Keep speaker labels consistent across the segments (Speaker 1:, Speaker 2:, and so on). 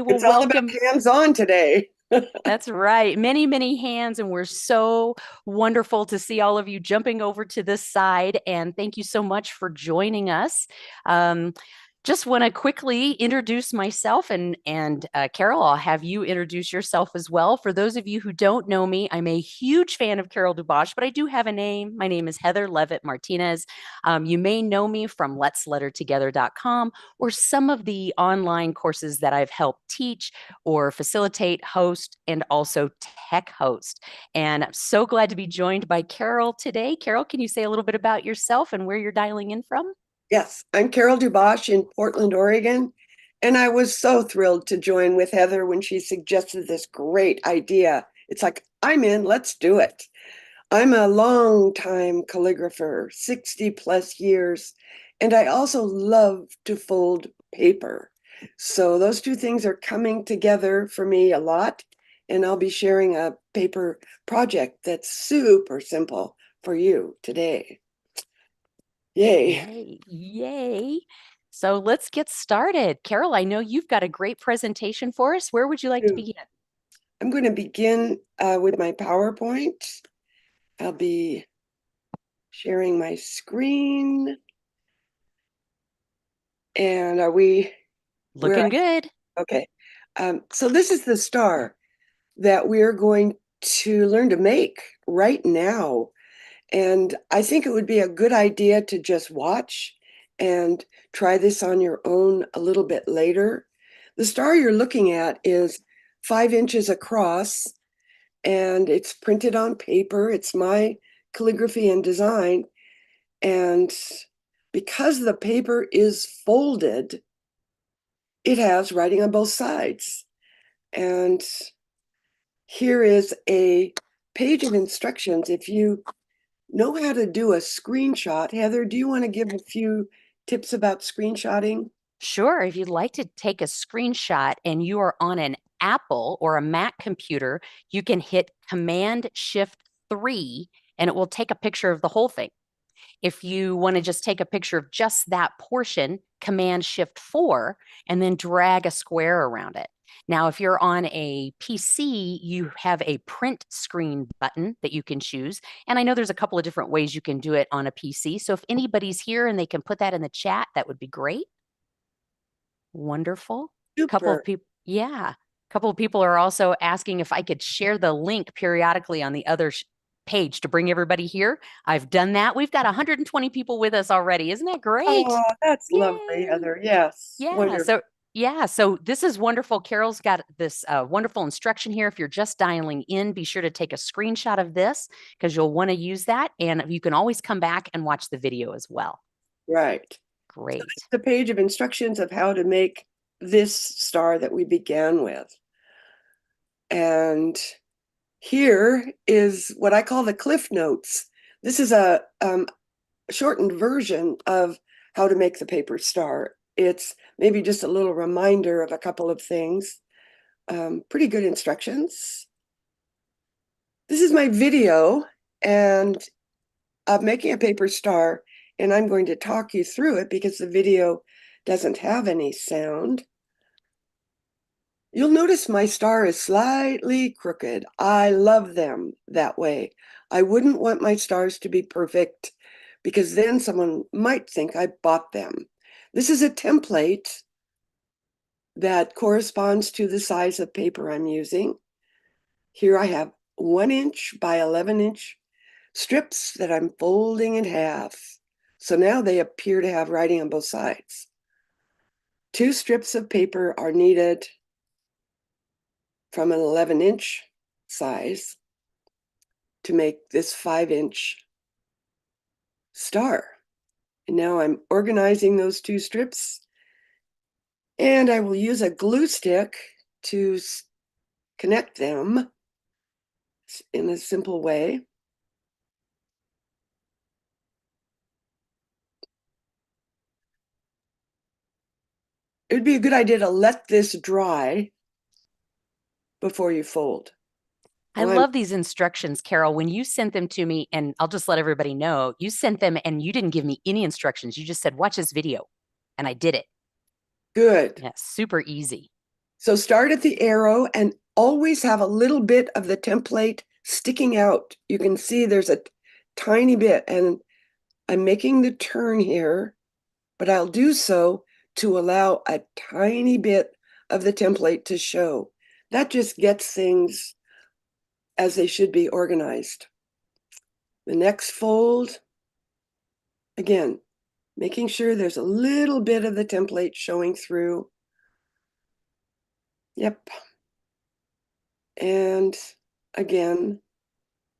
Speaker 1: Well,
Speaker 2: It's all about
Speaker 1: welcome.
Speaker 2: hands-on today.
Speaker 1: That's right. Many, many hands. And we're so wonderful to see all of you jumping over to this side. And thank you so much for joining us. Um, just want to quickly introduce myself and Carol, I'll have you introduce yourself as well. For those of you who don't know me, I'm a huge fan of Carol DuBosch, but I do have a name. My name is Heather Levitt Martinez. You may know me from letslettertogether.com or some of the online courses that I've helped teach or facilitate, host, and also tech host. And I'm so glad to be joined by Carol today. Carol, can you say a little bit about yourself and where you're dialing in from?
Speaker 2: Yes, I'm Carol DuBosch in Portland, Oregon, and I was so thrilled to join with Heather when she suggested this great idea. It's like, I'm in, let's do it. I'm a long time calligrapher, 60 plus years, and I also love to fold paper. So those two things are coming together for me a lot, and I'll be sharing a paper project that's super simple for you today. Yay.
Speaker 1: Yay. Yay. So let's get started. Carol, I know you've got a great presentation for us. Where would you like to begin?
Speaker 2: I'm going to begin with my PowerPoint. I'll be sharing my screen. And we're,
Speaker 1: Looking good.
Speaker 2: okay. So this is the star that we're going to learn to make right now. And I think it would be a good idea to just watch and try this on your own a little bit later. The star you're looking at is 5 inches across and it's printed on paper. It's my calligraphy and design. And because the paper is folded, it has writing on both sides. And here is a page of instructions. If you know how to do a screenshot, Heather, do you want to give a few tips about screenshotting?
Speaker 1: Sure. If you'd like to take a screenshot and you are on an Apple or a Mac computer, you can hit Command Shift 3 and it will take a picture of the whole thing. If you want to just take a picture of just that portion, Command Shift 4 and then drag a square around it. Now, if you're on a PC, you have a print screen button that you can choose. And I know there's a couple of different ways you can do it on a PC. So if anybody's here and they can put that in the chat, that would be great. Wonderful. Couple of
Speaker 2: Super.
Speaker 1: people, yeah. A couple of people are also asking if I could share the link periodically on the other page to bring everybody here. I've done that. We've got 120 people with us already. Isn't that great?
Speaker 2: Oh, that's lovely,
Speaker 1: Yay.
Speaker 2: Heather. Yes,
Speaker 1: Yeah.
Speaker 2: wonderful.
Speaker 1: So this is wonderful. Carol's got this wonderful instruction here. If you're just dialing in, be sure to take a screenshot of this because you'll want to use that. And you can always come back and watch the video as well.
Speaker 2: Right. So
Speaker 1: Great.
Speaker 2: that's the page of instructions of how to make this star that we began with. And here is what I call the Cliff Notes. This is a shortened version of how to make the paper star. It's maybe just a little reminder of a couple of things. Pretty good instructions. This is my video and of making a paper star, and I'm going to talk you through it because the video doesn't have any sound. You'll notice my star is slightly crooked. I love them that way. I wouldn't want my stars to be perfect because then someone might think I bought them. This is a template that corresponds to the size of paper I'm using. Here I have 1 inch by 11 inch strips that I'm folding in half. So now they appear to have writing on both sides. 2 strips of paper are needed from an 11-inch size to make this 5-inch star. And now I'm organizing those 2 strips, and I will use a glue stick to connect them in a simple way. It would be a good idea to let this dry before you fold.
Speaker 1: I
Speaker 2: Well,
Speaker 1: love these instructions, Carol. When you sent them to me, and I'll just let everybody know, you sent them and you didn't give me any instructions. You just said, watch this video. And I did it.
Speaker 2: good.
Speaker 1: Yeah, super easy.
Speaker 2: So start at the arrow and always have a little bit of the template sticking out. You can see there's a tiny bit, and I'm making the turn here, but I'll do so to allow a tiny bit of the template to show. That just gets things as they should be organized. The next fold, again, making sure there's a little bit of the template showing through. Yep. And again,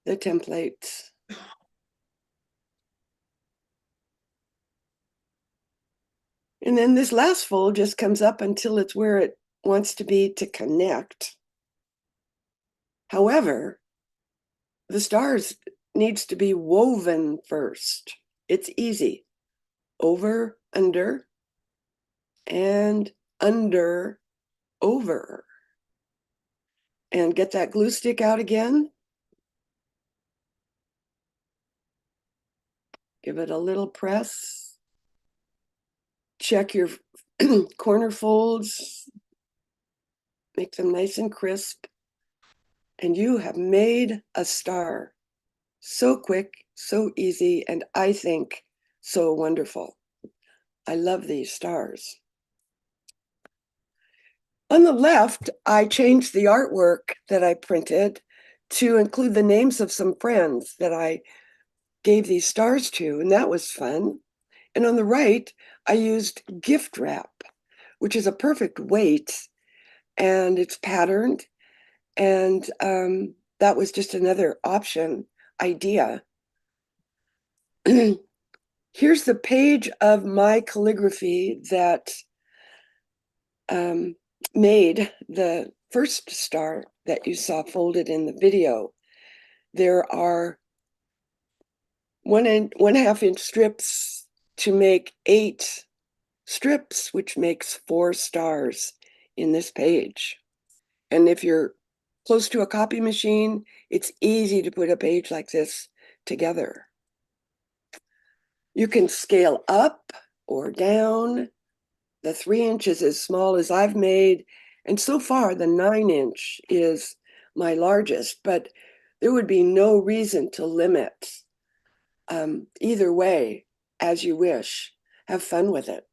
Speaker 2: the templates. And then this last fold just comes up until it's where it wants to be to connect. However, the stars needs to be woven first. It's easy. Over, under, and under, over. And get that glue stick out again. Give it a little press. Check your corner folds. Make them nice and crisp. And you have made a star. So quick, so easy, and I think so wonderful. I love these stars. On the left, I changed the artwork that I printed to include the names of some friends that I gave these stars to, and that was fun. And on the right, I used gift wrap, which is a perfect weight, and it's patterned. And that was just another option idea. Here's the page of my calligraphy that made the first star that you saw folded in the video. There are 1.5 inch strips to make 8 strips, which makes 4 stars in this page. And if you're close to a copy machine, it's easy to put a page like this together. You can scale up or down. The 3 inch is as small as I've made, and so far the 9 inch is my largest, but there would be no reason to limit. Either way, as you wish. Have fun with it.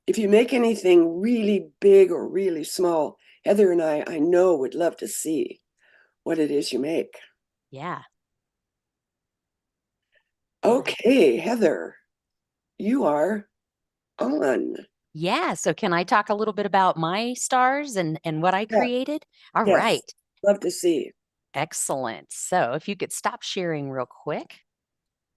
Speaker 2: If you make anything really big or really small, Heather and I know would love to see what it is you make.
Speaker 1: Yeah.
Speaker 2: Okay, Heather, you are on.
Speaker 1: Yeah. So can I talk a little bit about my stars and what I
Speaker 2: Yeah,
Speaker 1: created? All
Speaker 2: yes,
Speaker 1: right.
Speaker 2: love to see.
Speaker 1: Excellent. So if you could stop sharing real quick,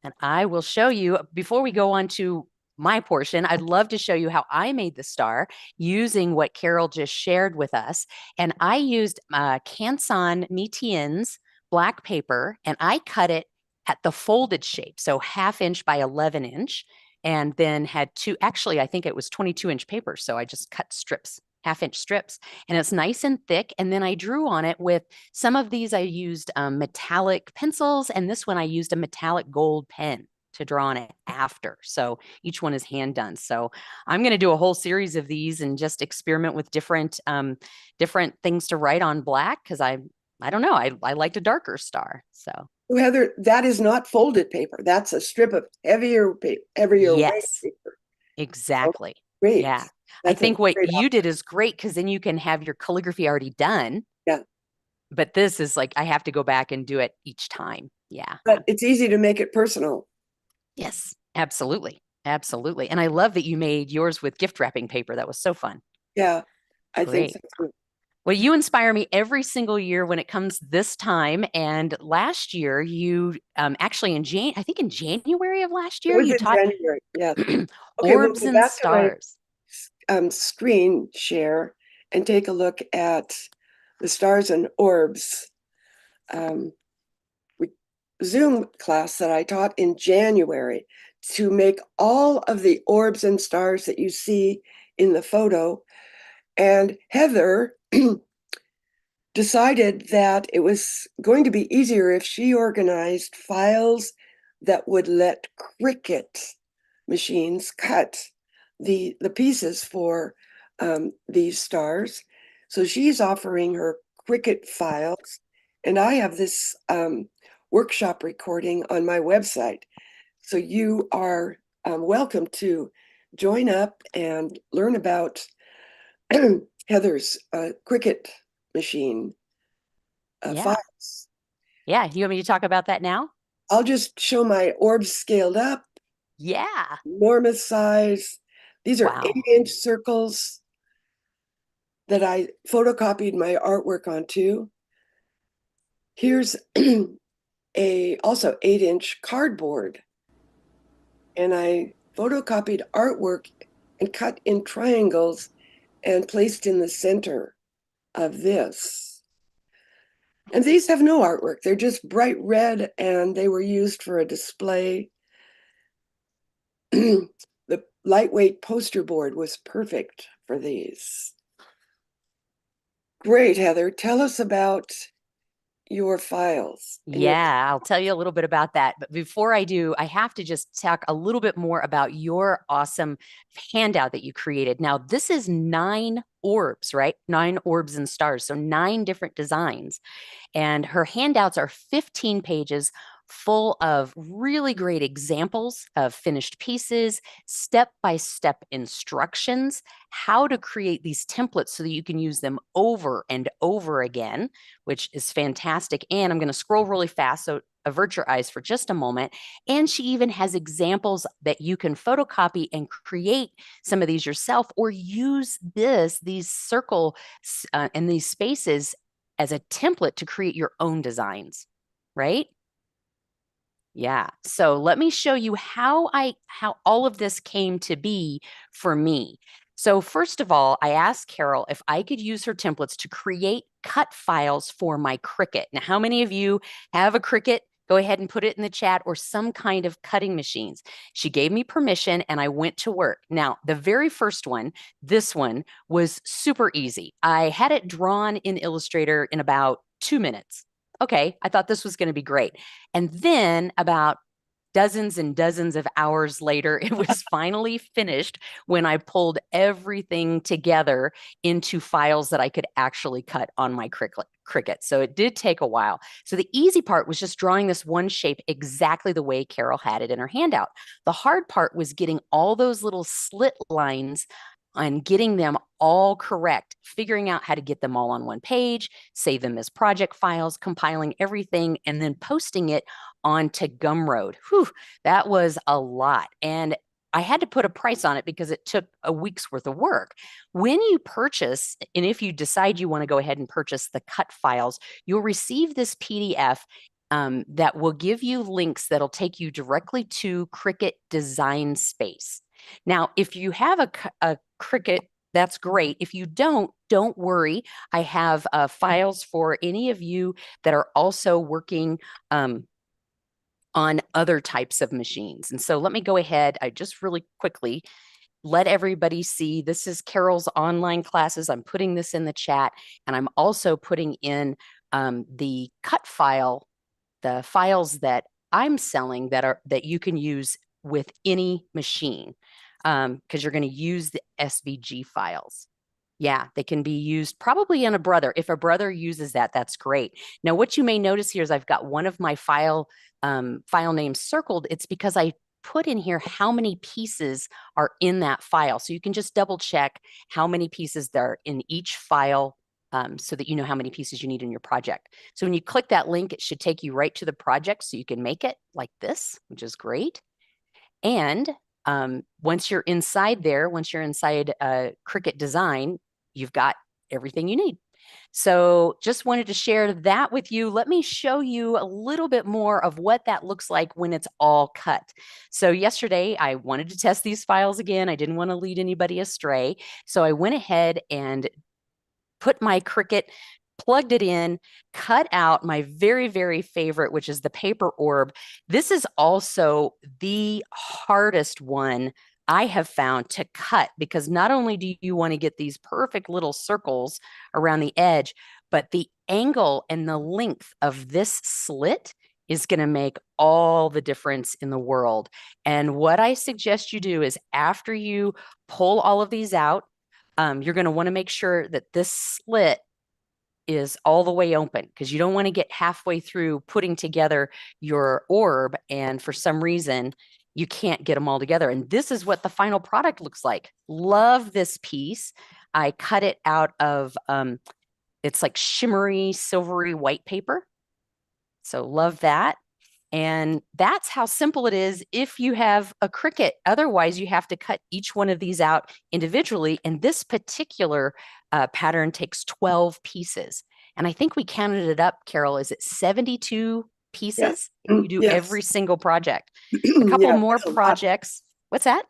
Speaker 1: and I will show you before we go on to my portion. I'd love to show you how I made the star using what Carol just shared with us. And I used Canson Martinez black paper, and I cut it at the folded shape, so 1/2 inch by 11 inch, and then had two, actually, I think it was 22-inch paper. So I just cut strips, 1/2 inch strips, and it's nice and thick. And then I drew on it with some of these I used metallic pencils, and this one I used a metallic gold pen to draw on it after. So each one is hand done. So I'm going to do a whole series of these and just experiment with different things to write on black, because I don't know, I liked a darker star. So
Speaker 2: Heather, that is not folded paper. That's a strip of heavier paper, heavier weight
Speaker 1: yes,
Speaker 2: paper. Oh,
Speaker 1: exactly.
Speaker 2: great.
Speaker 1: Yeah. I
Speaker 2: That's a
Speaker 1: think what
Speaker 2: great
Speaker 1: you did is great, because then you can have your calligraphy already done.
Speaker 2: yeah.
Speaker 1: But this is like I have to go back and do it each time. Yeah.
Speaker 2: But it's easy to make it personal.
Speaker 1: Yes, absolutely. Absolutely. And I love that you made yours with gift wrapping paper. That was so fun.
Speaker 2: Yeah, I think
Speaker 1: Great.
Speaker 2: so too.
Speaker 1: Well, you inspire me every single year when it comes this time. And last year, you actually I think in January of last
Speaker 2: It
Speaker 1: year,
Speaker 2: was
Speaker 1: you
Speaker 2: in
Speaker 1: taught
Speaker 2: January. Yes. Okay, we'll
Speaker 1: orbs
Speaker 2: go
Speaker 1: and
Speaker 2: back to my
Speaker 1: stars.
Speaker 2: screen share and take a look at the stars and orbs Zoom class that I taught in January to make all of the orbs and stars that you see in the photo. And Heather decided that it was going to be easier if she organized files that would let Cricut machines cut the pieces for these stars. So she's offering her Cricut files, and I have this workshop recording on my website. So you are welcome to join up and learn about Heather's Cricut machine
Speaker 1: Yeah.
Speaker 2: files.
Speaker 1: Yeah. You want me to talk about that now?
Speaker 2: I'll just show my orbs scaled up,
Speaker 1: Yeah.
Speaker 2: enormous size. These are
Speaker 1: Wow.
Speaker 2: 8-inch circles that I photocopied my artwork onto. Here's a also 8-inch cardboard, and I photocopied artwork and cut in triangles and placed in the center of this. And these have no artwork. They're just bright red, and they were used for a display. The lightweight poster board was perfect for these. Great, Heather. Tell us about your files and your.
Speaker 1: Yeah, I'll tell you a little bit about that. But before I do, I have to just talk a little bit more about your awesome handout that you created. Now, this is 9 orbs, right? 9 orbs and stars. So 9 different designs. And her handouts are 15 pages full of really great examples of finished pieces, step-by-step instructions, how to create these templates so that you can use them over and over again, which is fantastic. And I'm going to scroll really fast, so avert your eyes for just a moment. And she even has examples that you can photocopy and create some of these yourself, or use these circle and these spaces as a template to create your own designs, right? Yeah. So let me show you how all of this came to be for me. So first of all, I asked Carol if I could use her templates to create cut files for my Cricut. Now, how many of you have a Cricut? Go ahead and put it in the chat, or some kind of cutting machines. She gave me permission and I went to work. Now, the very first one, this one, was super easy. I had it drawn in Illustrator in about 2 minutes. Okay, I thought this was going to be great. And then about dozens and dozens of hours later, it was finally finished when I pulled everything together into files that I could actually cut on my Cricut. So it did take a while. So the easy part was just drawing this one shape exactly the way Carol had it in her handout. The hard part was getting all those little slit lines and getting them all correct, figuring out how to get them all on one page, save them as project files, compiling everything, and then posting it onto Gumroad. Whew, that was a lot. And I had to put a price on it because it took a week's worth of work. When you purchase, and if you decide you want to go ahead and purchase the cut files, you'll receive this PDF that will give you links that'll take you directly to Cricut Design Space. Now, if you have a Cricut, that's great. If you don't worry. I have files for any of you that are also working on other types of machines. And so let me go ahead. I just really quickly let everybody see. This is Carol's online classes. I'm putting this in the chat, and I'm also putting in the cut file, the files that I'm selling that you can use with any machine, because you're going to use the SVG files. Yeah, they can be used probably in a Brother. If a Brother uses that, that's great. Now, what you may notice here is I've got one of my file names circled. It's because I put in here how many pieces are in that file. So you can just double check how many pieces there are in each file, so that you know how many pieces you need in your project. So when you click that link, it should take you right to the project so you can make it like this, which is great. And once you're inside there, once you're inside Cricut Design, you've got everything you need. So just wanted to share that with you. Let me show you a little bit more of what that looks like when it's all cut. So yesterday I wanted to test these files again. I didn't want to lead anybody astray. So I went ahead and put my Cricut, plugged it in, cut out my very, very favorite, which is the paper orb. This is also the hardest one I have found to cut, because not only do you want to get these perfect little circles around the edge, but the angle and the length of this slit is going to make all the difference in the world. And what I suggest you do is, after you pull all of these out, You're going to want to make sure that this slit is all the way open because you don't want to get halfway through putting together your orb and for some reason you can't get them all together. And this is what the final product looks like. Love this piece. I cut it out of, it's like shimmery, silvery white paper. So love that. And that's how simple it is if you have a Cricut. Otherwise, you have to cut each one of these out individually. And this particular pattern takes 12 pieces. And I think we counted it up, Carol. Is it 72
Speaker 2: Yes.
Speaker 1: pieces? You do
Speaker 2: Yes.
Speaker 1: every single project. A couple
Speaker 2: Yeah,
Speaker 1: more
Speaker 2: that's a lot,
Speaker 1: projects. What's that?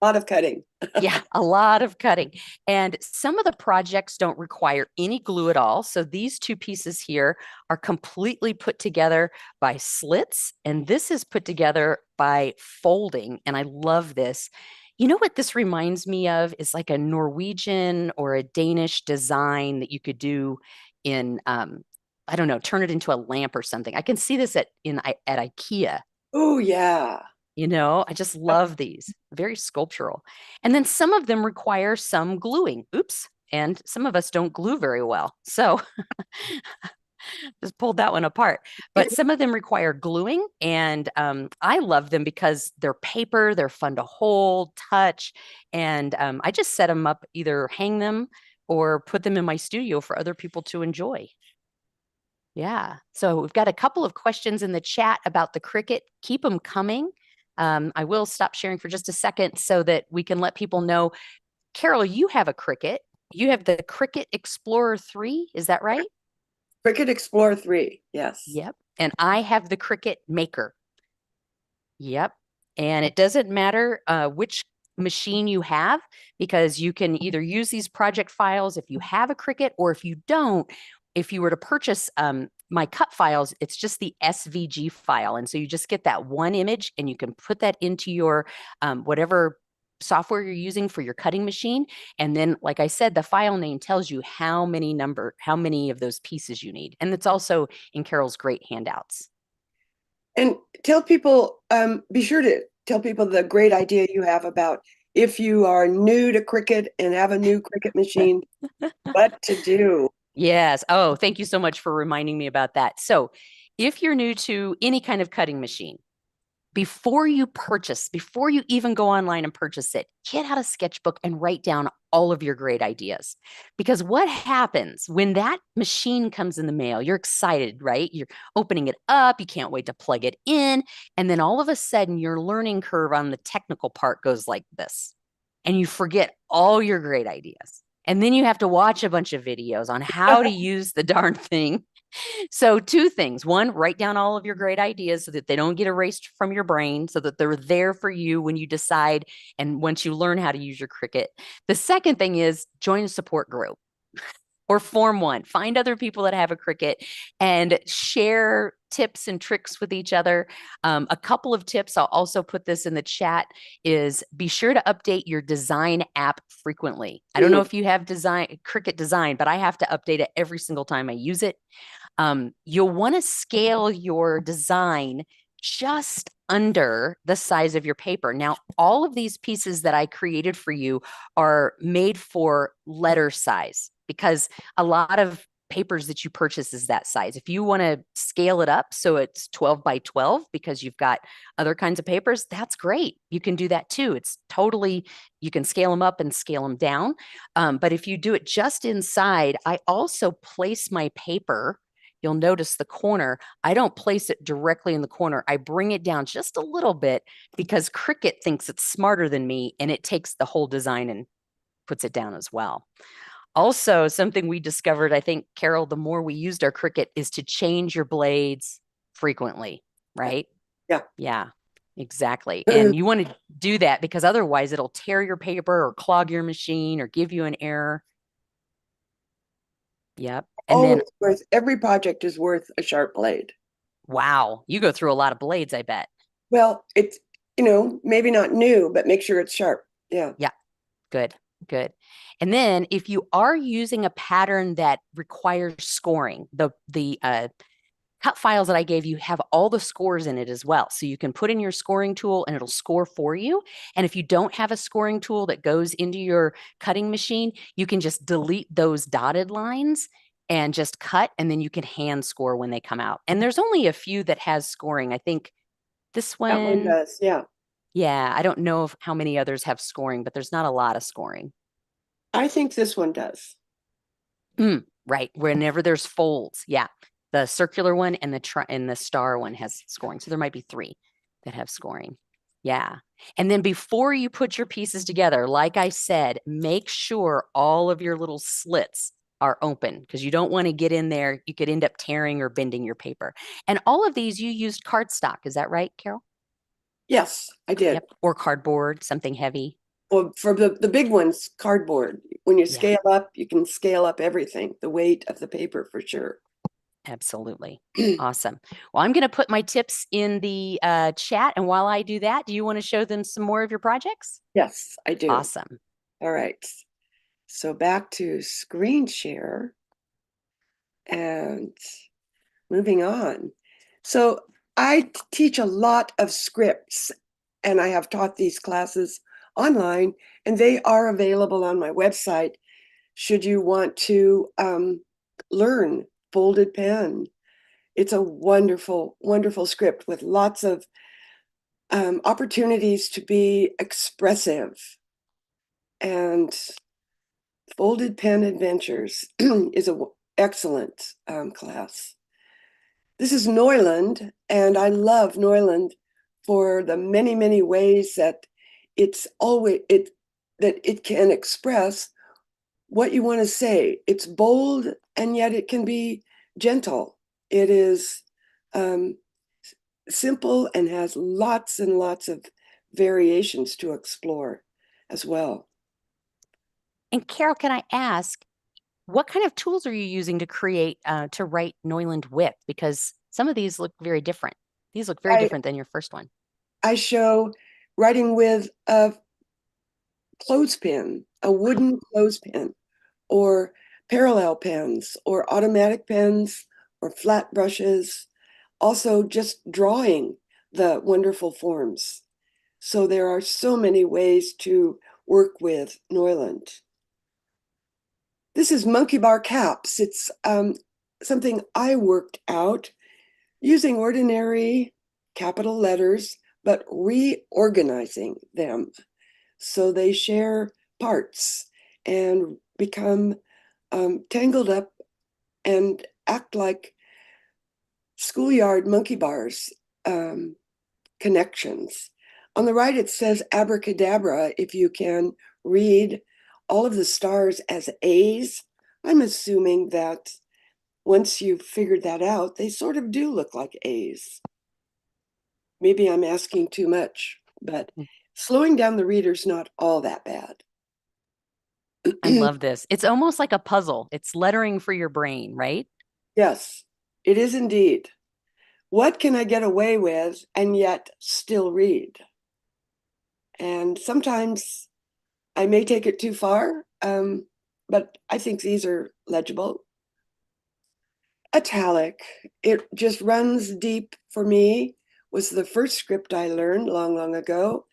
Speaker 2: lot of cutting.
Speaker 1: Yeah, a lot of cutting. And some of the projects don't require any glue at all. So these two pieces here are completely put together by slits. And this is put together by folding. And I love this. You know what this reminds me of is like a Norwegian or a Danish design that you could do in, I don't know, turn it into a lamp or something. I can see this at IKEA.
Speaker 2: Oh, yeah.
Speaker 1: I just love these, very sculptural. And then some of them require some gluing. Oops. And some of us don't glue very well. So just pulled that one apart. But some of them require gluing. And I love them because they're paper, they're fun to hold, touch. And I just set them up, either hang them or put them in my studio for other people to enjoy. Yeah. So we've got a couple of questions in the chat about the Cricut. Keep them coming. I will stop sharing for just a second so that we can let people know. Carol, you have a Cricut. You have the Cricut Explorer 3. Is that right?
Speaker 2: Cricut Explorer 3. Yes.
Speaker 1: Yep. And I have the Cricut Maker. Yep. And it doesn't matter which machine you have because you can either use these project files if you have a Cricut, or if you don't, if you were to purchase my cut files, it's just the SVG file. And so you just get that one image and you can put that into your whatever software you're using for your cutting machine. And then, like I said, the file name tells you how many of those pieces you need. And it's also in Carol's great handouts.
Speaker 2: And tell people, be sure to tell people the great idea you have about if you are new to Cricut and have a new Cricut machine, what to do.
Speaker 1: Yes. Oh, thank you so much for reminding me about that. So, if you're new to any kind of cutting machine, before you even go online and purchase it, get out a sketchbook and write down all of your great ideas. Because what happens when that machine comes in the mail? You're excited, right? You're opening it up, you can't wait to plug it in. And then all of a sudden, your learning curve on the technical part goes like this, and you forget all your great ideas. And then you have to watch a bunch of videos on how to use the darn thing. So, two things. One, write down all of your great ideas so that they don't get erased from your brain, so that they're there for you when you decide and once you learn how to use your Cricut. The second thing is join a support group or form one. Find other people that have a Cricut and share tips and tricks with each other. A couple of tips, I'll also put this in the chat, is be sure to update your design app frequently. I don't know if you have Cricut Design, but I have to update it every single time I use it. You'll want to scale your design just under the size of your paper. Now, all of these pieces that I created for you are made for letter size because a lot of papers that you purchase is that size. If you want to scale it up so it's 12 by 12 because you've got other kinds of papers, that's great. You can do that too. It's totally, you can scale them up and scale them down. But if you do it just inside, I also place my paper. You'll notice the corner. I don't place it directly in the corner. I bring it down just a little bit because Cricut thinks it's smarter than me and it takes the whole design and puts it down as well. Also, something we discovered, I think, Carol, the more we used our Cricut, is to change your blades frequently, right?
Speaker 2: Yeah.
Speaker 1: Yeah, exactly. And you want to do that because otherwise it'll tear your paper or clog your machine or give you an error. Yep. And then
Speaker 2: Every project is worth a sharp blade.
Speaker 1: Wow, you go through a lot of blades, I bet.
Speaker 2: Well, it's, maybe not new, but make sure it's sharp. Yeah.
Speaker 1: Yeah, good. Good. And then if you are using a pattern that requires scoring, the cut files that I gave you have all the scores in it as well. So you can put in your scoring tool and it'll score for you. And if you don't have a scoring tool that goes into your cutting machine, you can just delete those dotted lines and just cut, and then you can hand score when they come out. And there's only a few that has scoring. I think this
Speaker 2: That one
Speaker 1: one,
Speaker 2: does, yeah.
Speaker 1: yeah, I don't know how many others have scoring, but there's not a lot of scoring.
Speaker 2: I think this one does.
Speaker 1: Right. Whenever there's folds. Yeah. The circular one and the star one has scoring. So there might be three that have scoring. Yeah. And then before you put your pieces together, like I said, make sure all of your little slits are open because you don't want to get in there. You could end up tearing or bending your paper. And all of these you used cardstock. Is that right, Carol?
Speaker 2: Yes, I did.
Speaker 1: Yep. Or cardboard, something heavy.
Speaker 2: Well, for the big ones, cardboard. When you
Speaker 1: Yeah.
Speaker 2: scale up, you can scale up everything, the weight of the paper for sure.
Speaker 1: Absolutely. Awesome. Well, I'm going to put my tips in the chat. And while I do that, do you want to show them some more of your projects?
Speaker 2: Yes, I do.
Speaker 1: Awesome.
Speaker 2: All right. So back to screen share and moving on. So I teach a lot of scripts and I have taught these classes online and they are available on my website should you want to learn folded pen. It's a wonderful, wonderful script with lots of opportunities to be expressive. And Folded Pen Adventures is an excellent class. This is Neuland, and I love Neuland for the many, many ways that it can express what you want to say. It's bold, and yet it can be gentle. It is simple and has lots and lots of variations to explore as well.
Speaker 1: And Carol, can I ask, what kind of tools are you using to to write Neuland with? Because some of these look very different. These look very
Speaker 2: I,
Speaker 1: different than your first one.
Speaker 2: I show writing with a clothespin, a wooden clothespin, or parallel pens, or automatic pens, or flat brushes. Also, just drawing the wonderful forms. So there are so many ways to work with Neuland. This is monkey bar caps. It's something I worked out using ordinary capital letters, but reorganizing them so they share parts and become tangled up and act like schoolyard monkey bars connections. On the right, it says abracadabra. If you can read all of the stars as A's, I'm assuming that once you've figured that out, they sort of do look like A's. Maybe I'm asking too much, but slowing down the reader's not all that bad.
Speaker 1: I love this. It's almost like a puzzle. It's lettering for your brain, right?
Speaker 2: Yes, it is indeed. What can I get away with and yet still read? And sometimes I may take it too far, but I think these are legible. Italic, it just runs deep for me, was the first script I learned long, long ago,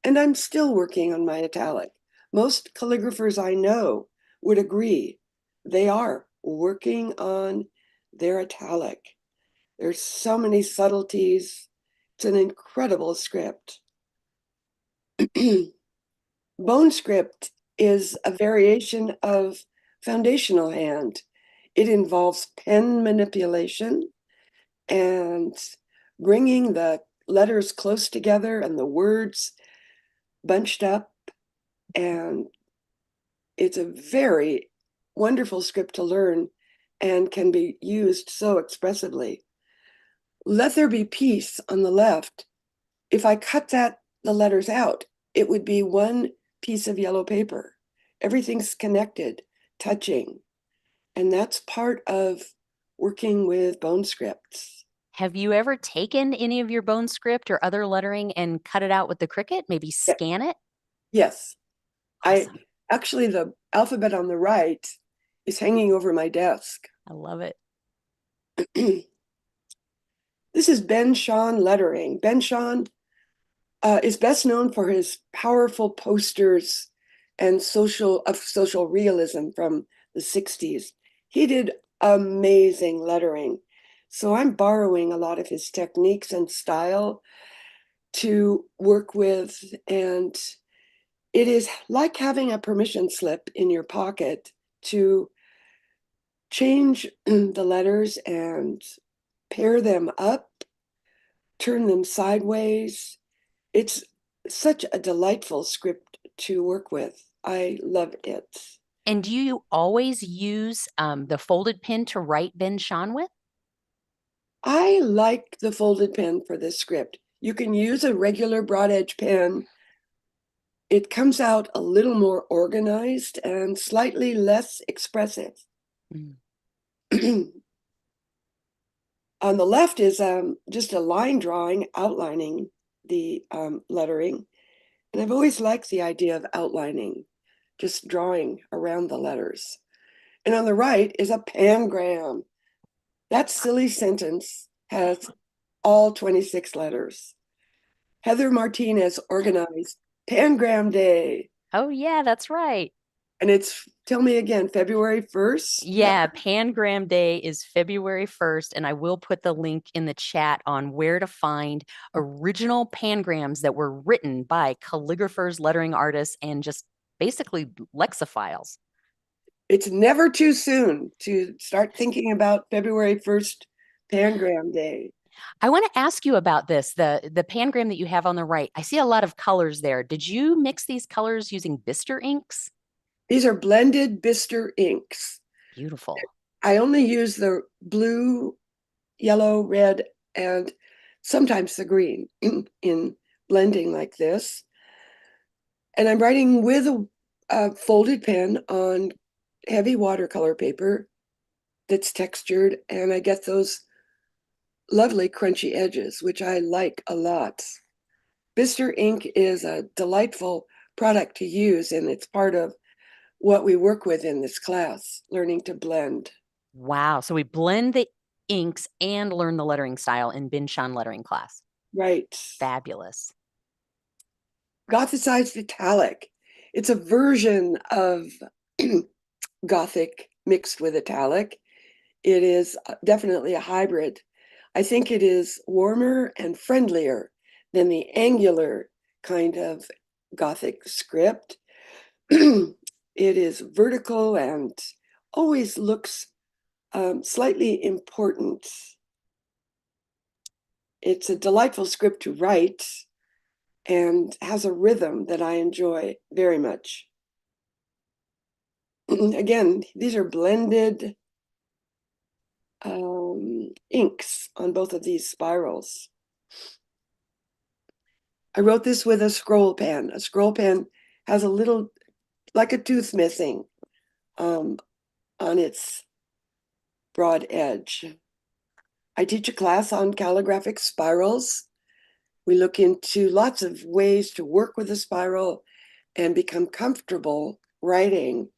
Speaker 2: and I'm still working on my italic. Most calligraphers I know would agree. They are working on their italic. There's so many subtleties. It's an incredible script. Bone script is a variation of foundational hand. It involves pen manipulation and bringing the letters close together and the words bunched up. And it's a very wonderful script to learn and can be used so expressively. Let there be peace on the left. If I cut the letters out, it would be one piece of yellow paper. Everything's connected, touching. And that's part of working with bone scripts.
Speaker 1: Have you ever taken any of your bone script or other lettering and cut it out with the Cricut? Maybe scan it?
Speaker 2: Yes. I
Speaker 1: Awesome.
Speaker 2: actually, the alphabet on the right is hanging over my desk.
Speaker 1: I love it.
Speaker 2: This is Ben Shahn lettering. Ben Shahn is best known for his powerful posters and social realism from the 60s. He did amazing lettering. So I'm borrowing a lot of his techniques and style to work with. And it is like having a permission slip in your pocket to change the letters and pair them up, turn them sideways. It's such a delightful script to work with. I love it.
Speaker 1: And do you always use the folded pen to write Ben Shahn with?
Speaker 2: I like the folded pen for this script. You can use a regular broad edge pen. It comes out a little more organized and slightly less expressive.
Speaker 1: Mm.
Speaker 2: On the left is just a line drawing outlining the lettering. And I've always liked the idea of outlining, just drawing around the letters. And on the right is a pangram. That silly sentence has all 26 letters. Heather Martinez organized Pangram Day.
Speaker 1: Oh, yeah, that's right.
Speaker 2: And it's, tell me again, February 1st?
Speaker 1: Yeah, Pangram Day is February 1st, and I will put the link in the chat on where to find original pangrams that were written by calligraphers, lettering artists, and just basically lexiphiles.
Speaker 2: It's never too soon to start thinking about February 1st, Pangram Day.
Speaker 1: I want to ask you about this, the pangram that you have on the right. I see a lot of colors there. Did you mix these colors using Bister inks?
Speaker 2: These are blended Bister inks.
Speaker 1: Beautiful.
Speaker 2: I only use the blue, yellow, red, and sometimes the green in blending like this. And I'm writing with a folded pen on heavy watercolor paper that's textured, and I get those lovely crunchy edges, which I like a lot. Bister ink is a delightful product to use, and it's part of what we work with in this class, learning to blend.
Speaker 1: Wow. So we blend the inks and learn the lettering style in Ben Shahn lettering class.
Speaker 2: Right.
Speaker 1: Fabulous.
Speaker 2: Gothicized italic. It's a version of Gothic mixed with italic. It is definitely a hybrid. I think it is warmer and friendlier than the angular kind of Gothic script. It is vertical and always looks slightly important. It's a delightful script to write and has a rhythm that I enjoy very much. Again, these are blended inks on both of these spirals. I wrote this with a scroll pen. A scroll pen has a little, like a tooth missing on its broad edge. I teach a class on calligraphic spirals. We look into lots of ways to work with a spiral and become comfortable writing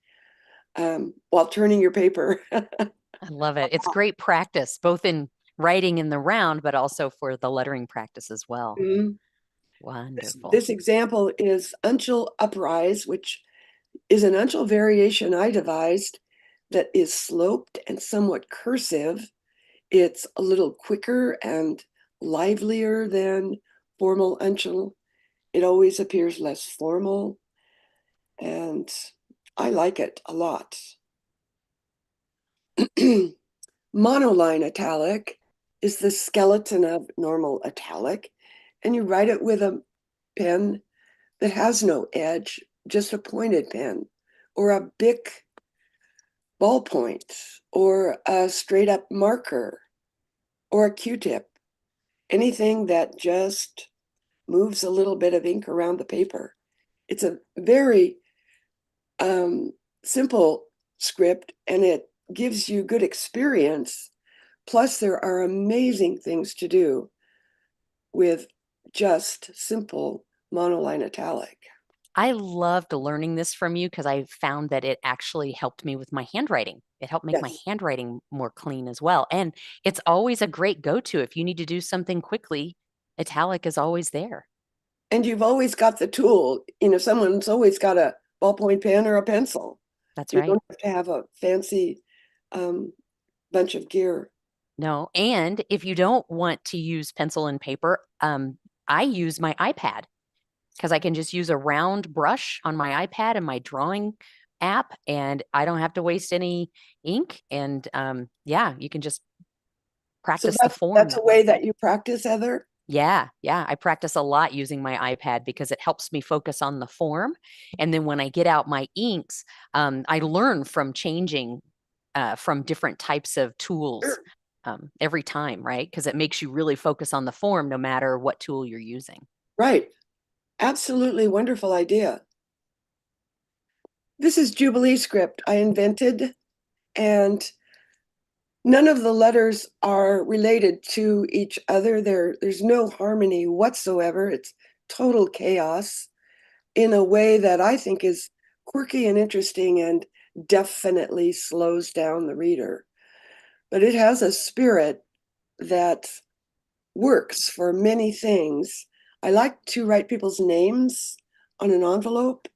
Speaker 2: while turning your paper.
Speaker 1: I love it. It's great practice, both in writing in the round, but also for the lettering practice as well.
Speaker 2: Mhm.
Speaker 1: Wonderful.
Speaker 2: This example is Untitled Uprise, which is an Untitled variation I devised that is sloped and somewhat cursive. It's a little quicker and livelier than formal Untitled. It always appears less formal, and I like it a lot. Monoline italic is the skeleton of normal italic, and you write it with a pen that has no edge, just a pointed pen, or a Bic ballpoint, or a straight up marker, or a Q-tip, anything that just moves a little bit of ink around the paper. It's a very simple script, and it gives you good experience. Plus, there are amazing things to do with just simple monoline italic.
Speaker 1: I loved learning this from you because I found that it actually helped me with my handwriting. It helped make my
Speaker 2: Yes.
Speaker 1: handwriting more clean as well. And it's always a great go-to if you need to do something quickly. Italic is always there.
Speaker 2: And you've always got the tool. Someone's always got a ballpoint pen or a pencil.
Speaker 1: That's
Speaker 2: You
Speaker 1: right.
Speaker 2: don't have to have a fancy um, bunch of gear.
Speaker 1: No, and if you don't want to use pencil and paper, I use my iPad because I can just use a round brush on my iPad and my drawing app, and I don't have to waste any ink. And yeah, you can just
Speaker 2: So
Speaker 1: practice the form
Speaker 2: that's a
Speaker 1: that
Speaker 2: way
Speaker 1: way.
Speaker 2: that you practice, Heather.
Speaker 1: Yeah, yeah. I practice a lot using my iPad because it helps me focus on the form. And then when I get out my inks, I learn from changing from different types of tools
Speaker 2: Sure.
Speaker 1: every time, right? Because it makes you really focus on the form no matter what tool you're using.
Speaker 2: Right. Absolutely wonderful idea. This is Jubilee script I invented, and none of the letters are related to each other. There's no harmony whatsoever. It's total chaos in a way that I think is quirky and interesting and definitely slows down the reader. But it has a spirit that works for many things. I like to write people's names on an envelope.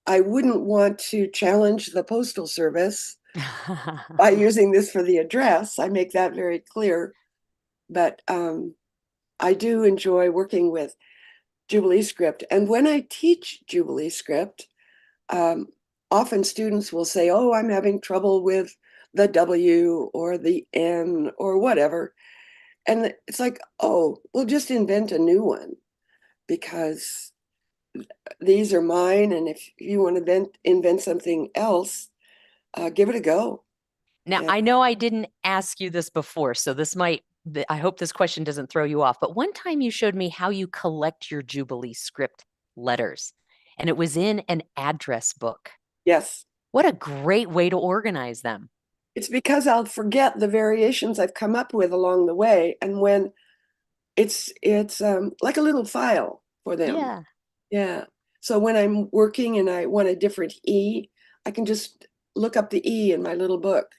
Speaker 2: I wouldn't want to challenge the Postal Service by using this for the address. I make that very clear. But I do enjoy working with Jubilee script. And when I teach Jubilee script, um, often students will say, oh, I'm having trouble with the W or the N or whatever. And it's like, oh, we'll just invent a new one because these are mine. And if you want to invent something else, give it a go.
Speaker 1: Now,
Speaker 2: And
Speaker 1: I know I didn't ask you this before, so this might, I hope this question doesn't throw you off, but one time you showed me how you collect your Jubilee script letters, and it was in an address book.
Speaker 2: yes,
Speaker 1: What a great way to organize them.
Speaker 2: it's because I'll forget the variations I've come up with along the way. And when it's like a little file for them.
Speaker 1: Yeah,
Speaker 2: Yeah. So when I'm working and I want a different E, I can just look up the E in my little book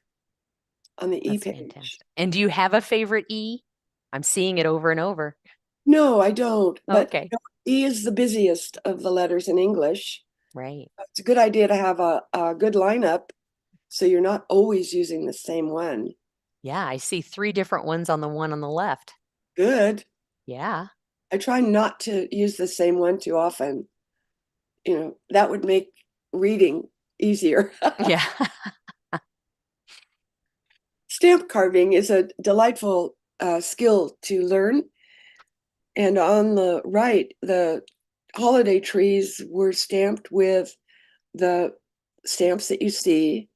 Speaker 2: on the E
Speaker 1: that's
Speaker 2: page.
Speaker 1: fantastic. And do you have a favorite E? I'm seeing it over and over.
Speaker 2: No, I don't. But
Speaker 1: Okay,
Speaker 2: E is the busiest of the letters in English.
Speaker 1: right.
Speaker 2: It's a good idea to have a good lineup so you're not always using the same one.
Speaker 1: Yeah, I see three different ones on the one on the left.
Speaker 2: Good.
Speaker 1: Yeah,
Speaker 2: I try not to use the same one too often. That would make reading easier.
Speaker 1: yeah.
Speaker 2: Stamp carving is a delightful skill to learn. And on the right, the holiday trees were stamped with the stamps that you see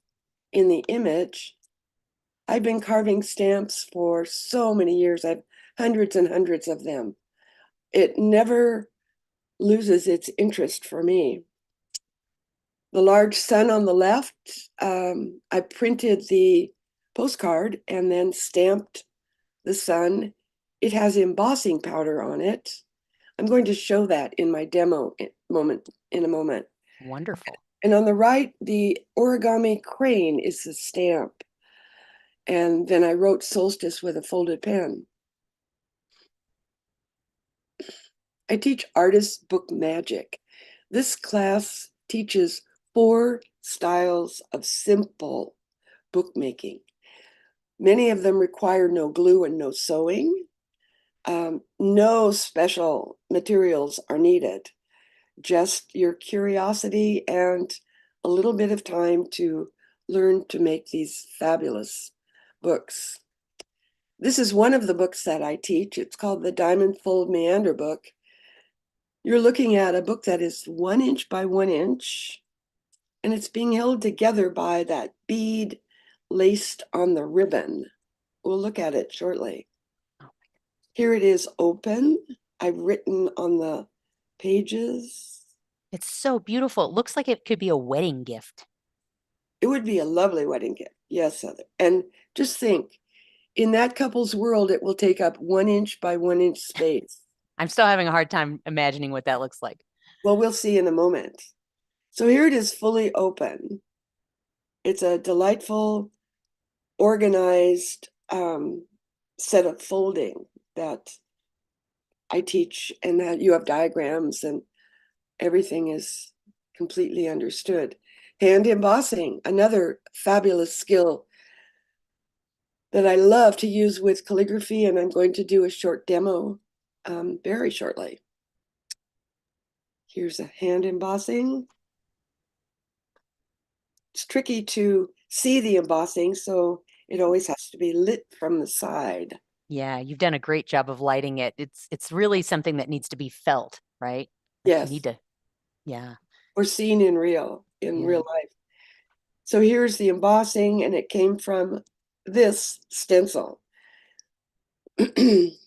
Speaker 2: in the image. I've been carving stamps for so many years. I've hundreds and hundreds of them. It never loses its interest for me. The large sun on the left, I printed the postcard and then stamped the sun. It has embossing powder on it. I'm going to show that in my demo in a moment.
Speaker 1: Wonderful.
Speaker 2: And on the right, the origami crane is the stamp. And then I wrote solstice with a folded pen. I teach artist book magic. This class teaches 4 styles of simple bookmaking. Many of them require no glue and no sewing. No special materials are needed, just your curiosity and a little bit of time to learn to make these fabulous books. This is one of the books that I teach. It's called the Diamond Fold Meander book. You're looking at a book that is 1 inch by 1 inch, and it's being held together by that bead laced on the ribbon. We'll look at it shortly. Here it is open. I've written on the pages.
Speaker 1: It's so beautiful. It looks like it could be a wedding gift.
Speaker 2: It would be a lovely wedding gift. Yes, Heather. And just think, in that couple's world, it will take up 1 inch by 1 inch space.
Speaker 1: I'm still having a hard time imagining what that looks like.
Speaker 2: Well, we'll see in a moment. So here it is fully open. It's a delightful, organized set of folding that I teach, and that you have diagrams and everything is completely understood. Hand embossing, another fabulous skill that I love to use with calligraphy, and I'm going to do a short demo very shortly. Here's a hand embossing. It's tricky to see the embossing, so it always has to be lit from the side.
Speaker 1: Yeah, you've done a great job of lighting it. It's really something that needs to be felt, right? Like you
Speaker 2: Yes,
Speaker 1: need to, yeah,
Speaker 2: or seen in real
Speaker 1: yeah.
Speaker 2: life. So here's the embossing, and it came from this stencil. These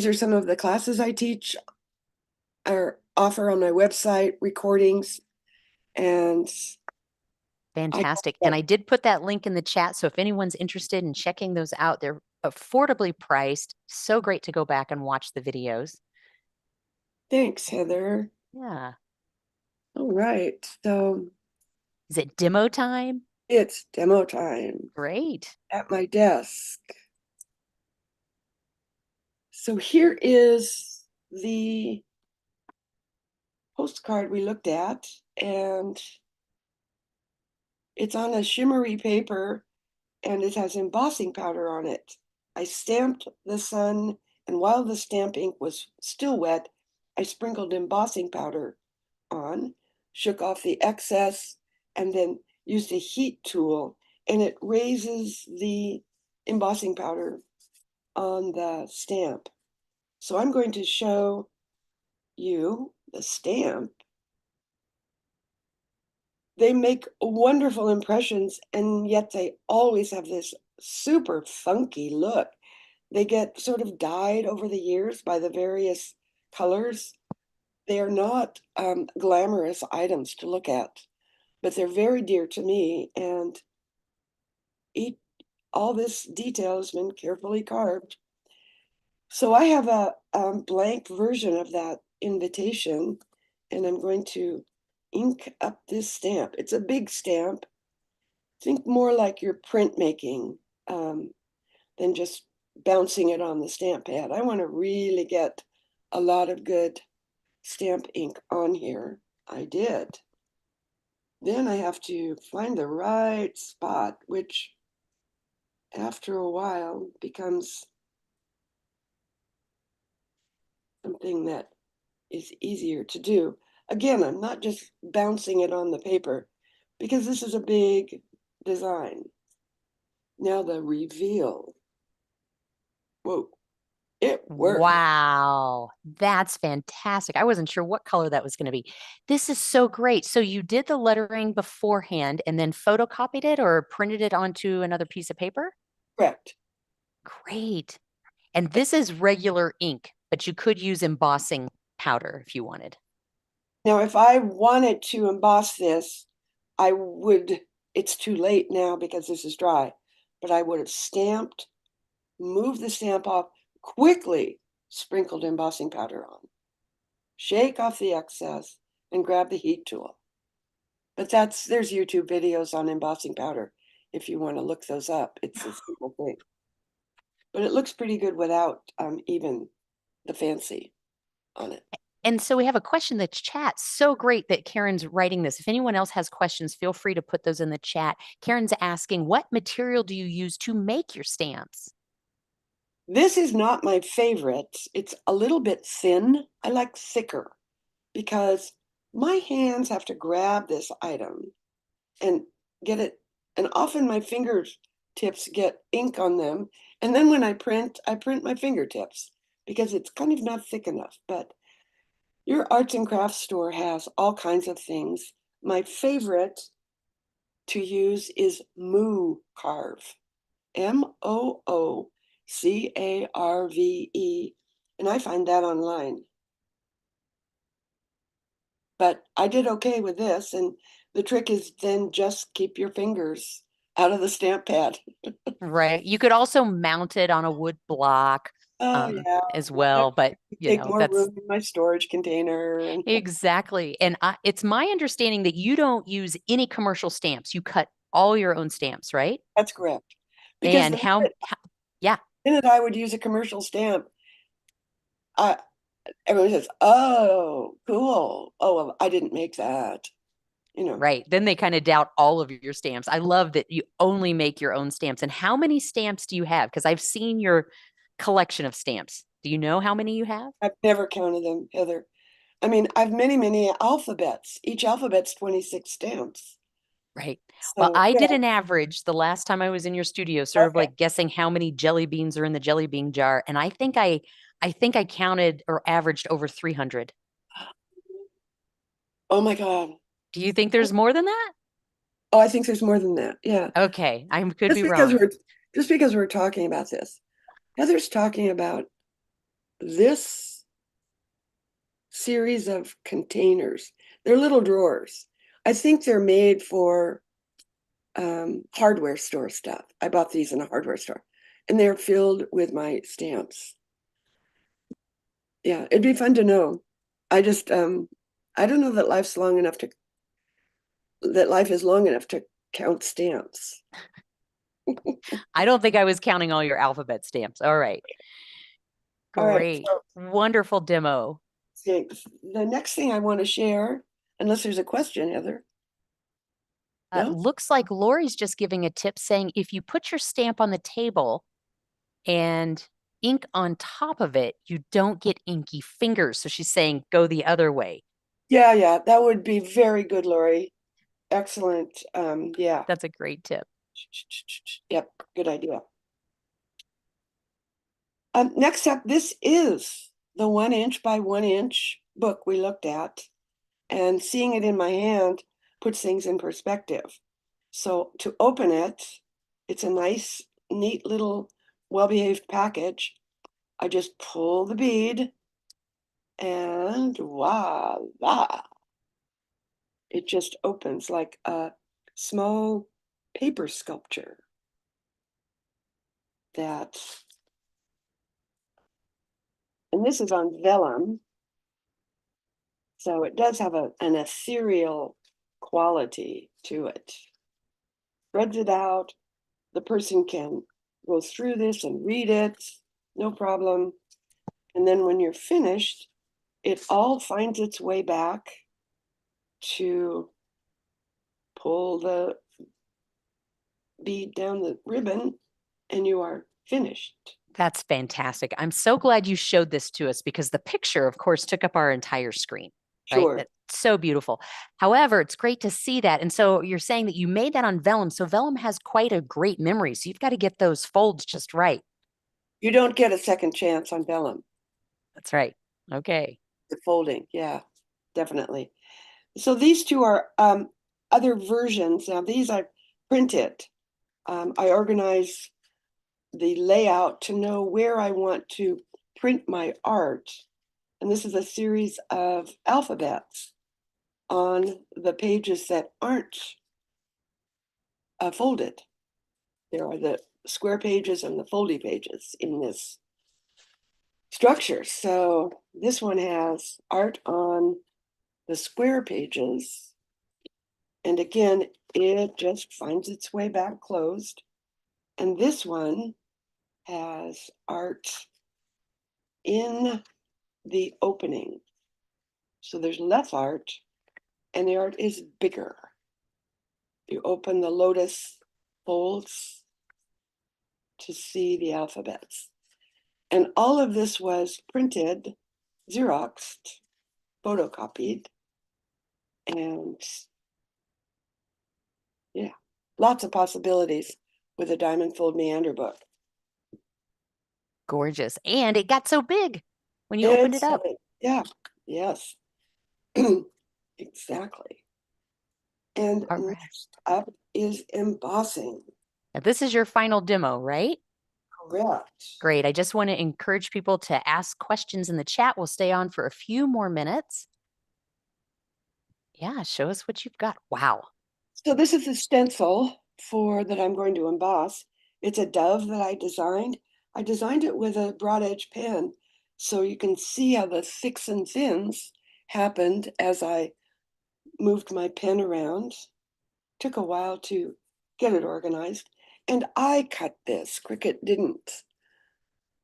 Speaker 2: are some of the classes I teach or offer on my website, recordings, and
Speaker 1: Fantastic. And I did put that link in the chat. So if anyone's interested in checking those out, they're affordably priced. So great to go back and watch the videos.
Speaker 2: thanks, Heather.
Speaker 1: Yeah.
Speaker 2: All right, so
Speaker 1: Is it demo time?
Speaker 2: it's demo time
Speaker 1: Great.
Speaker 2: at my desk. So here is the postcard we looked at, and it's on a shimmery paper, and it has embossing powder on it. I stamped the sun, and while the stamp ink was still wet, I sprinkled embossing powder on, shook off the excess, and then used a heat tool, and it raises the embossing powder on the stamp. So I'm going to show you the stamp. They make wonderful impressions, and yet they always have this super funky look. They get sort of dyed over the years by the various colors. They are not glamorous items to look at, but they're very dear to me, and all this detail has been carefully carved. So I have a blank version of that invitation, and I'm going to ink up this stamp. It's a big stamp. Think more like you're printmaking than just bouncing it on the stamp pad. I want to really get a lot of good stamp ink on here. I did. Then I have to find the right spot, which after a while becomes something that is easier to do. Again, I'm not just bouncing it on the paper because this is a big design. Now the reveal. Whoa, it worked.
Speaker 1: Wow, that's fantastic. I wasn't sure what color that was going to be. This is so great. So you did the lettering beforehand and then photocopied it or printed it onto another piece of paper?
Speaker 2: Correct.
Speaker 1: Great. And this is regular ink, but you could use embossing powder if you wanted.
Speaker 2: Now, if I wanted to emboss this, I would, it's too late now because this is dry, but I would have stamped, moved the stamp off, quickly sprinkled embossing powder on, shake off the excess, and grab the heat tool. But there's YouTube videos on embossing powder if you want to look those up. It's a simple thing. But it looks pretty good without even the fancy on it.
Speaker 1: And so we have a question in the chat. So great that Karen's writing this. If anyone else has questions, feel free to put those in the chat. Karen's asking, what material do you use to make your stamps?
Speaker 2: This is not my favorite. It's a little bit thin. I like thicker because my hands have to grab this item and get it. And often my fingertips get ink on them. And then when I print my fingertips because it's kind of not thick enough. But your arts and crafts store has all kinds of things. My favorite to use is Moo Carve, MOOCARVE, and I find that online. But I did okay with this, and the trick is then just keep your fingers out of the stamp pad.
Speaker 1: Right. You could also mount it on a wood block
Speaker 2: Oh yeah.
Speaker 1: as
Speaker 2: Well, that
Speaker 1: well. But,
Speaker 2: would
Speaker 1: you
Speaker 2: take
Speaker 1: know,
Speaker 2: more
Speaker 1: that's
Speaker 2: room in my storage container, and
Speaker 1: exactly. And it's my understanding that you don't use any commercial stamps. You cut all your own stamps, right?
Speaker 2: that's correct. Because
Speaker 1: And
Speaker 2: the
Speaker 1: yeah,
Speaker 2: minute I would use a commercial stamp, I everyone says, "Oh, cool. Oh, well, I didn't make that." You know,
Speaker 1: right. Then they kind of doubt all of your stamps. I love that you only make your own stamps. And how many stamps do you have? Because I've seen your collection of stamps. Do you know how many you have?
Speaker 2: I've never counted them, Heather. I mean, I've many, many alphabets. Each alphabet's 26 stamps.
Speaker 1: Right. Well,
Speaker 2: So
Speaker 1: I
Speaker 2: yeah,
Speaker 1: did an average the last time I was in your studio, sort of
Speaker 2: okay.
Speaker 1: like guessing how many jelly beans are in the jelly bean jar. And I think I counted or averaged over 300.
Speaker 2: Oh my God.
Speaker 1: Do you think there's more than that?
Speaker 2: Oh, I think there's more than that. Yeah.
Speaker 1: Okay, I could
Speaker 2: Just
Speaker 1: be
Speaker 2: because
Speaker 1: wrong.
Speaker 2: we're just because we're talking about this. Heather's talking about this series of containers. They're little drawers. I think they're made for hardware store stuff. I bought these in a hardware store, and they're filled with my stamps. Yeah, it'd be fun to know. I just I don't know that life is long enough to count stamps.
Speaker 1: I don't think I was counting all your alphabet stamps. All right.
Speaker 2: All right,
Speaker 1: Great.
Speaker 2: so
Speaker 1: Wonderful demo.
Speaker 2: the next thing I want to share, unless there's a question, Heather. No?
Speaker 1: Looks like Lori's just giving a tip saying if you put your stamp on the table and ink on top of it, you don't get inky fingers. So she's saying go the other way.
Speaker 2: Yeah, yeah, that would be very good, Lori. Excellent. Yeah.
Speaker 1: That's a great tip.
Speaker 2: Yep, good idea. Next up, this is the 1 inch by 1 inch book we looked at, and seeing it in my hand puts things in perspective. So to open it, it's a nice, neat little well-behaved package. I just pull the bead and voila, it just opens like a small paper sculpture that, and this is on vellum, so it does have an ethereal quality to it. Spreads it out, the person can go through this and read it, no problem. And then when you're finished, it all finds its way back to pull the bead down the ribbon, and you are finished.
Speaker 1: That's fantastic. I'm so glad you showed this to us because the picture, of course, took up our entire screen, right?
Speaker 2: Sure.
Speaker 1: That's so beautiful. However, it's great to see that. And so you're saying that you made that on vellum. So vellum has quite a great memory. So you've got to get those folds just right.
Speaker 2: You don't get a second chance on vellum.
Speaker 1: That's right. Okay.
Speaker 2: The folding, yeah, definitely. So these two are other versions. Now these I printed. I organize the layout to know where I want to print my art. And this is a series of alphabets on the pages that aren't folded. There are the square pages and the foldy pages in this structure. So this one has art on the square pages. And again, it just finds its way back closed. And this one has art in the opening. So there's less art, and the art is bigger. You open the lotus folds to see the alphabets. And all of this was printed, Xeroxed, photocopied, and yeah, lots of possibilities with a diamond fold meander book.
Speaker 1: Gorgeous. And it got so big when you opened it
Speaker 2: It's,
Speaker 1: up.
Speaker 2: yeah, yes, exactly. And
Speaker 1: All right.
Speaker 2: next up is embossing.
Speaker 1: Now, this is your final demo, right?
Speaker 2: Correct.
Speaker 1: Great. I just want to encourage people to ask questions in the chat. We'll stay on for a few more minutes. Yeah, show us what you've got. Wow.
Speaker 2: So this is the stencil for that I'm going to emboss. It's a dove that I designed. I designed it with a broad edge pen, so you can see how the thicks and thins happened as I moved my pen around. Took a while to get it organized. And I cut this. Cricut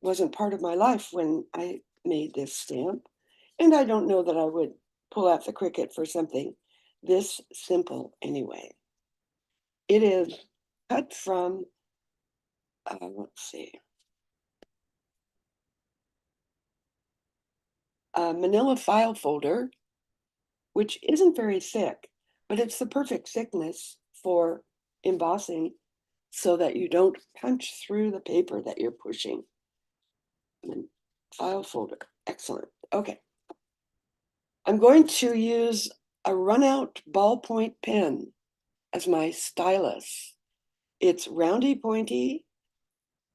Speaker 2: wasn't part of my life when I made this stamp. And I don't know that I would pull out the Cricut for something this simple anyway. It is cut from, let's see, a manila file folder, which isn't very thick, but it's the perfect thickness for embossing so that you don't punch through the paper that you're pushing. And file folder, excellent. Okay. I'm going to use a run-out ballpoint pen as my stylus. It's roundy pointy.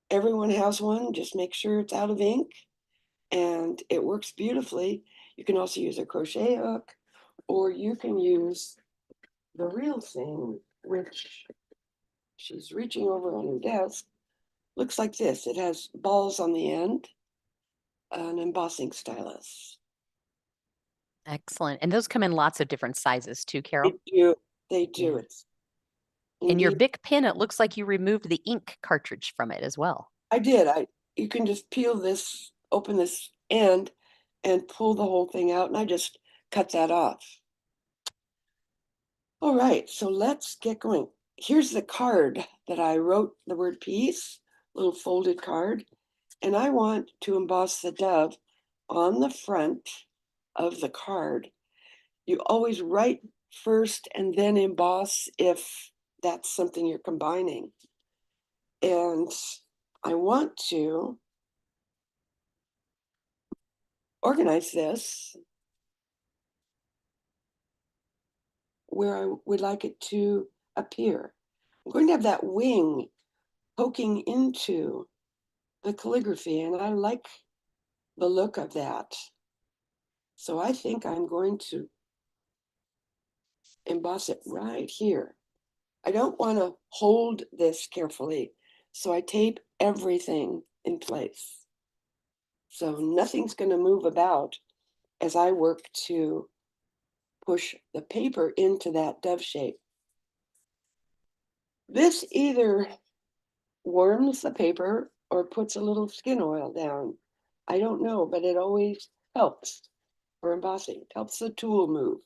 Speaker 2: Everyone has one, just make sure it's out of ink, and it works beautifully. You can also use a crochet hook, or you can use the real thing, which she's reaching over on her desk. Looks like this. It has balls on the end, an embossing stylus.
Speaker 1: Excellent. And those come in lots of different sizes too,
Speaker 2: They
Speaker 1: Carol.
Speaker 2: do. They do.
Speaker 1: Yeah.
Speaker 2: It's
Speaker 1: And your
Speaker 2: indeed.
Speaker 1: Bic pen, it looks like you removed the ink cartridge from it as well.
Speaker 2: I did. You can just peel this, open this end, and pull the whole thing out, and I just cut that off. All right, so let's get going. Here's the card that I wrote the word peace, little folded card, and I want to emboss the dove on the front of the card. You always write first and then emboss if that's something you're combining. And I want to organize this where I would like it to appear. I'm going to have that wing poking into the calligraphy, and I like the look of that. So I think I'm going to emboss it right here. I don't want to hold this carefully, so I tape everything in place. So nothing's going to move about as I work to push the paper into that dove shape. This either warms the paper or puts a little skin oil down. I don't know, but it always helps for embossing. It helps the tool move.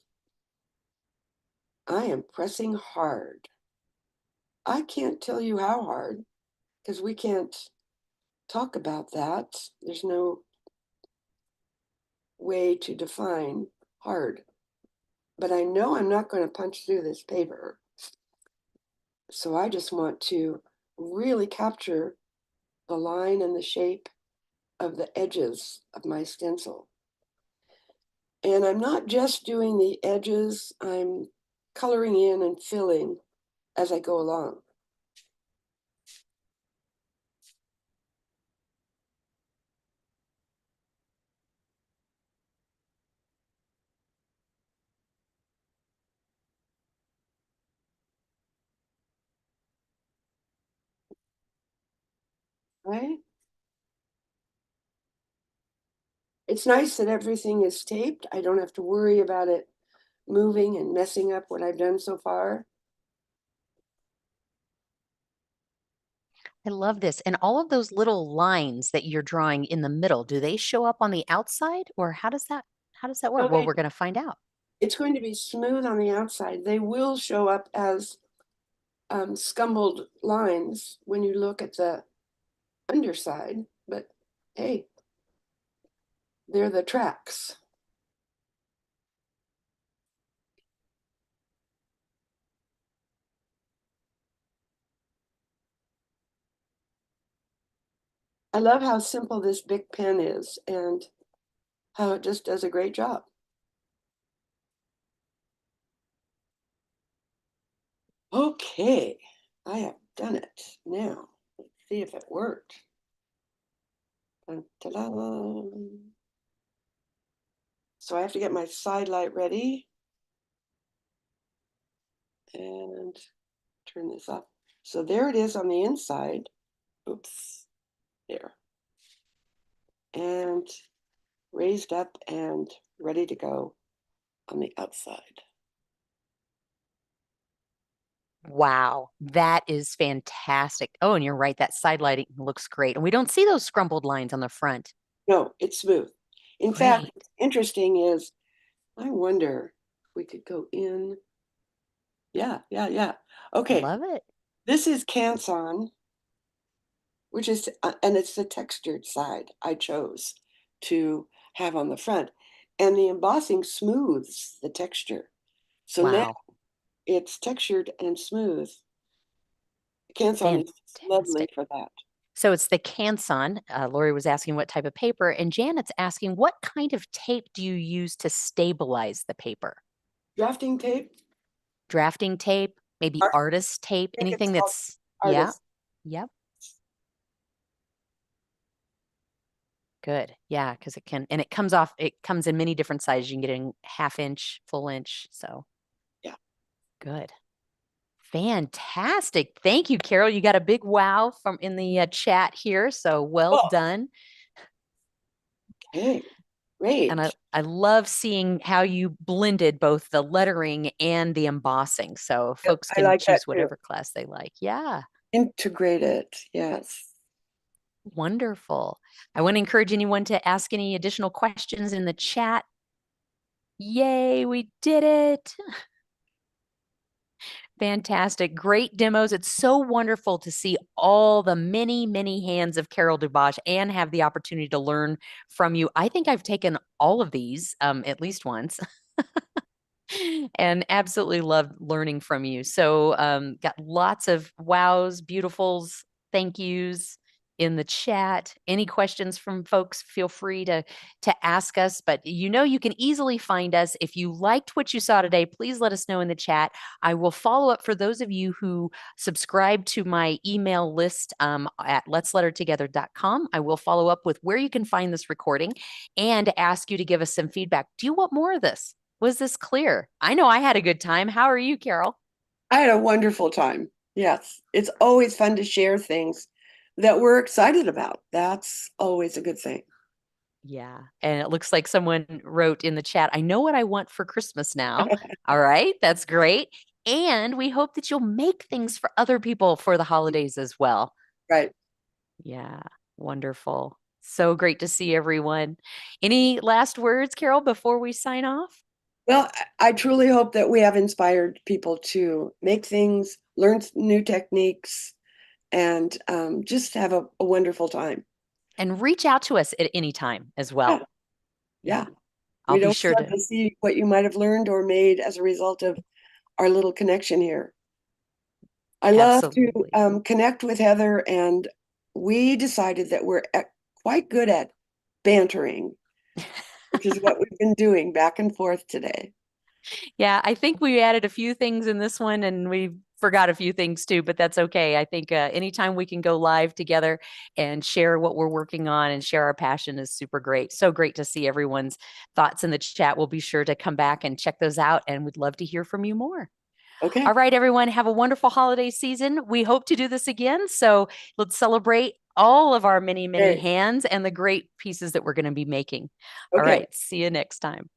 Speaker 2: I am pressing hard. I can't tell you how hard because we can't talk about that. There's no way to define hard. But I know I'm not going to punch through this paper. So I just want to really capture the line and the shape of the edges of my stencil. And I'm not just doing the edges, I'm coloring in and filling as I go along. Right? It's nice that everything is taped. I don't have to worry about it moving and messing up what I've done so far.
Speaker 1: I love this. And all of those little lines that you're drawing in the middle, do they show up on the outside or how does that work? Well,
Speaker 2: So
Speaker 1: we're going to find out.
Speaker 2: it's going to be smooth on the outside. They will show up as scumbled lines when you look at the underside, but hey, they're the tracks. I love how simple this Bic pen is and how it just does a great job. Okay, I have done it. Now, let's see if it worked. Ta-da. So I have to get my side light ready and turn this off. So there it is on the inside. Oops, there. and raised up and ready to go on the outside.
Speaker 1: Wow, that is fantastic. Oh, and you're right, that side lighting looks great. And we don't see those scrumbled lines on the front.
Speaker 2: No, it's smooth. In fact,
Speaker 1: Great.
Speaker 2: what's interesting is I wonder if we could go in. Yeah. Okay,
Speaker 1: Love it.
Speaker 2: this is Canson, which is, and it's the textured side I chose to have on the front. And the embossing smooths the texture. So now
Speaker 1: Wow,
Speaker 2: it's textured and smooth. Canson is lovely
Speaker 1: fantastic.
Speaker 2: for that.
Speaker 1: So it's the Canson. Lori was asking what type of paper, and Janet's asking what kind of tape do you use to stabilize the paper?
Speaker 2: Drafting tape,
Speaker 1: Drafting tape, maybe
Speaker 2: I
Speaker 1: artist tape,
Speaker 2: think it's
Speaker 1: anything
Speaker 2: called
Speaker 1: that's, yeah,
Speaker 2: artist.
Speaker 1: yep, good. Yeah, because it can, and it comes off, it comes in many different sizes. You can get in half inch, full inch. So
Speaker 2: Yeah.
Speaker 1: good. Fantastic. Thank you, Carol. You got a big wow from in the chat here. So well
Speaker 2: Oh,
Speaker 1: done.
Speaker 2: okay.
Speaker 1: And
Speaker 2: Great.
Speaker 1: I love seeing how you blended both the lettering and the embossing. So
Speaker 2: Yep,
Speaker 1: folks
Speaker 2: I
Speaker 1: can
Speaker 2: like that
Speaker 1: choose
Speaker 2: too.
Speaker 1: whatever class they like. Yeah,
Speaker 2: Integrate it. Yes.
Speaker 1: wonderful. I want to encourage anyone to ask any additional questions in the chat. Yay, we did it. Fantastic. Great demos. It's so wonderful to see all the many, many hands of Carol DuBosch and have the opportunity to learn from you. I think I've taken all of these at least once. And absolutely loved learning from you. So, got lots of wows, beautifuls, thank yous in the chat. Any questions from folks, feel free to ask us. But you know, you can easily find us. If you liked what you saw today, please let us know in the chat. I will follow up for those of you who subscribe to my email list at letslettertogether.com. I will follow up with where you can find this recording and ask you to give us some feedback. Do you want more of this? Was this clear? I know I had a good time. How are you, Carol?
Speaker 2: I had a wonderful time. Yes. It's always fun to share things that we're excited about. That's always a good thing.
Speaker 1: Yeah. And it looks like someone wrote in the chat, I know what I want for Christmas now. All right. That's great. And we hope that you'll make things for other people for the holidays as well.
Speaker 2: Right.
Speaker 1: Yeah. Wonderful. So great to see everyone. Any last words, Carol, before we sign off?
Speaker 2: Well, I truly hope that we have inspired people to make things, learn new techniques, and just have a wonderful time.
Speaker 1: And reach out to us at any time as
Speaker 2: Yeah.
Speaker 1: well. Yeah.
Speaker 2: Yeah.
Speaker 1: I'll
Speaker 2: We'd
Speaker 1: be
Speaker 2: always
Speaker 1: sure
Speaker 2: love
Speaker 1: to.
Speaker 2: to see what you might have learned or made as a result of our little connection here. I love to
Speaker 1: Absolutely.
Speaker 2: connect with Heather, and we decided that we're quite good at bantering, which is what we've been doing back and forth today.
Speaker 1: Yeah, I think we added a few things in this one and we forgot a few things too, but that's okay. I think anytime we can go live together and share what we're working on and share our passion is super great. So great to see everyone's thoughts in the chat. We'll be sure to come back and check those out and we'd love to hear from you more.
Speaker 2: Okay.
Speaker 1: All right, everyone, have a wonderful holiday season. We hope to do this again. So let's celebrate all of our many, many
Speaker 2: Hey.
Speaker 1: hands and the great pieces that we're going to be making. All
Speaker 2: Okay.
Speaker 1: right, see you next time.